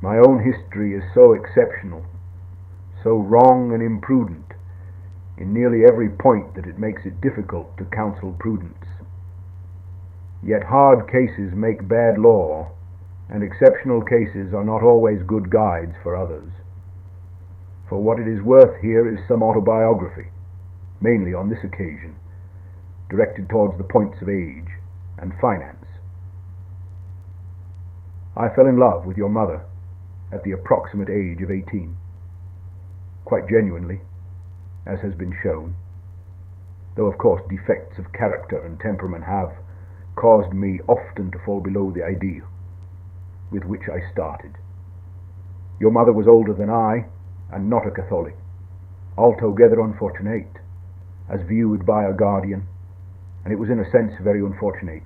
My own history is so exceptional, so wrong and imprudent in nearly every point that it makes it difficult to counsel prudence. Yet hard cases make bad law, and exceptional cases are not always good guides for others. For what it is worth, here is some autobiography, mainly on this occasion, directed towards the points of age and finance. I fell in love with your mother at the approximate age of 18, quite genuinely, as has been shown, though of course defects of character and temperament have caused me often to fall below the ideal with which I started. Your mother was older than I, and not a Catholic, altogether unfortunate, as viewed by a guardian, and it was in a sense very unfortunate,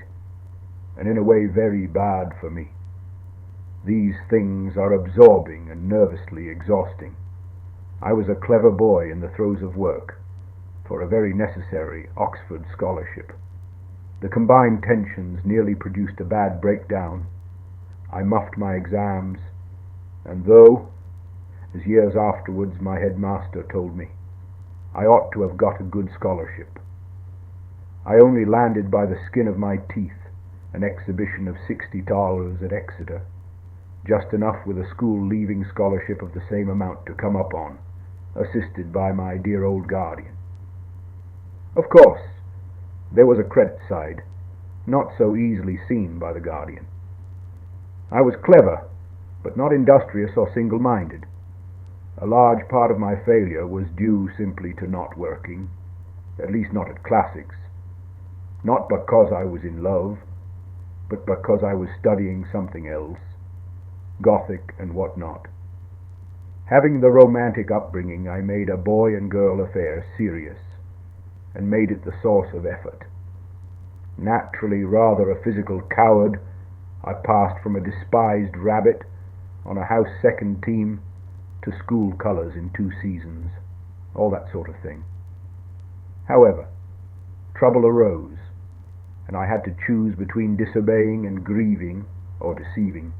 and in a way very bad for me. These things are absorbing and nervously exhausting. I was a clever boy in the throes of work for a very necessary Oxford scholarship. The combined tensions nearly produced a bad breakdown. I muffed my exams, and though, as years afterwards my headmaster told me, I ought to have got a good scholarship, I only landed by the skin of my teeth an exhibition of $60 at Exeter, just enough with a school leaving scholarship of the same amount to come up on, assisted by my dear old guardian. Of course, there was a credit side, not so easily seen by the guardian. I was clever, but not industrious or single-minded. A large part of my failure was due simply to not working, at least not at classics, not because I was in love, but because I was studying something else, Gothic and what not. Having the romantic upbringing, I made a boy and girl affair serious, and made it the source of effort. Naturally rather a physical coward, I passed from a despised rabbit on a house second team to school colours in 2 seasons, all that sort of thing. However, trouble arose, and I had to choose between disobeying and grieving or deceiving.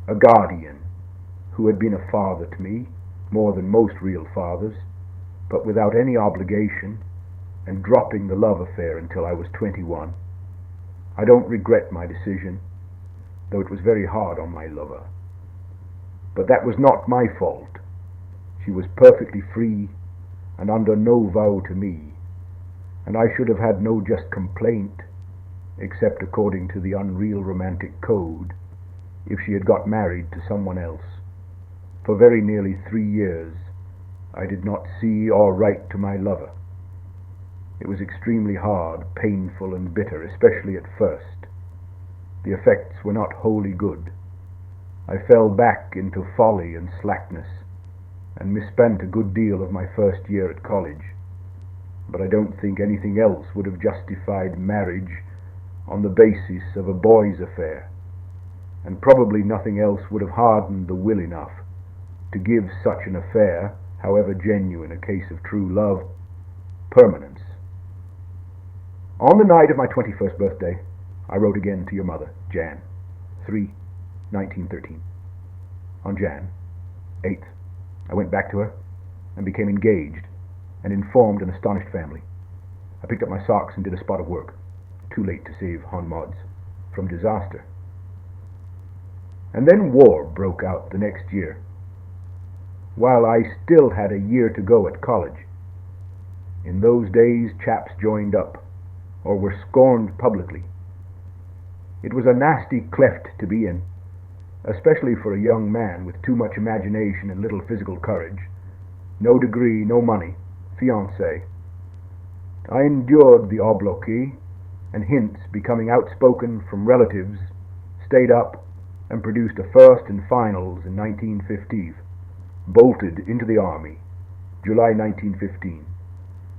A guardian who had been a father to me, more than most real fathers, but without any obligation, and dropping the love affair until I was 21. I don't regret my decision, though it was very hard on my lover. But that was not my fault. She was perfectly free and under no vow to me, and I should have had no just complaint, except according to the unreal romantic code, if she had got married to someone else. For very nearly 3 years I did not see or write to my lover. It was extremely hard, painful and bitter, especially at first. The effects were not wholly good. I fell back into folly and slackness, and misspent a good deal of my first year at college. But I don't think anything else would have justified marriage on the basis of a boy's affair, and probably nothing else would have hardened the will enough to give such an affair, however genuine a case of true love, permanence. On the night of my 21st birthday, I wrote again to your mother, Jan. 3, 1913. On Jan 8th, I went back to her and became engaged and informed an astonished family. I picked up my socks and did a spot of work, too late to save Hon Mods from disaster. And then war broke out the next year, while I still had a year to go at college. In those days, chaps joined up, or were scorned publicly. It was a nasty cleft to be in, especially for a young man with too much imagination and little physical courage, no degree, no money, fiancé. I endured the obloquy and hints, becoming outspoken from relatives, stayed up and produced a first and finals in 1915, bolted into the army, July 1915.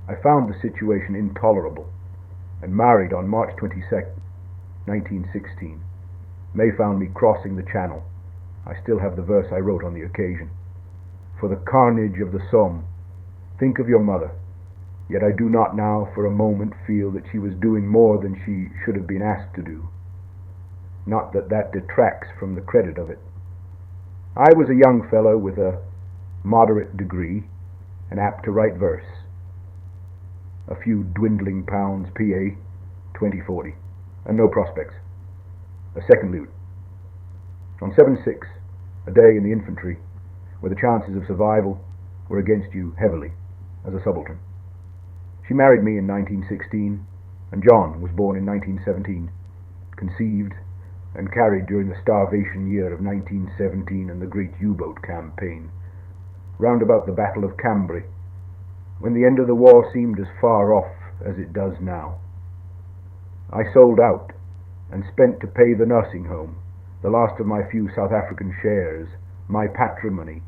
I found the situation intolerable, and married on March 22nd, 1916. May found me crossing the Channel. I still have the verse I wrote on the occasion. For the carnage of the Somme, think of your mother, yet I do not now for a moment feel that she was doing more than she should have been asked to do. Not that that detracts from the credit of it. I was a young fellow with a moderate degree and apt to write verse. A few dwindling pounds, PA, 2040, and no prospects. A second lute. On 7-6, a day in the infantry, where the chances of survival were against you heavily, as a subaltern. She married me in 1916, and John was born in 1917, conceived and carried during the starvation year of 1917 and the great U-boat campaign, round about the Battle of Cambrai, when the end of the war seemed as far off as it does now. I sold out and spent to pay the nursing home, the last of my few South African shares, my patrimony,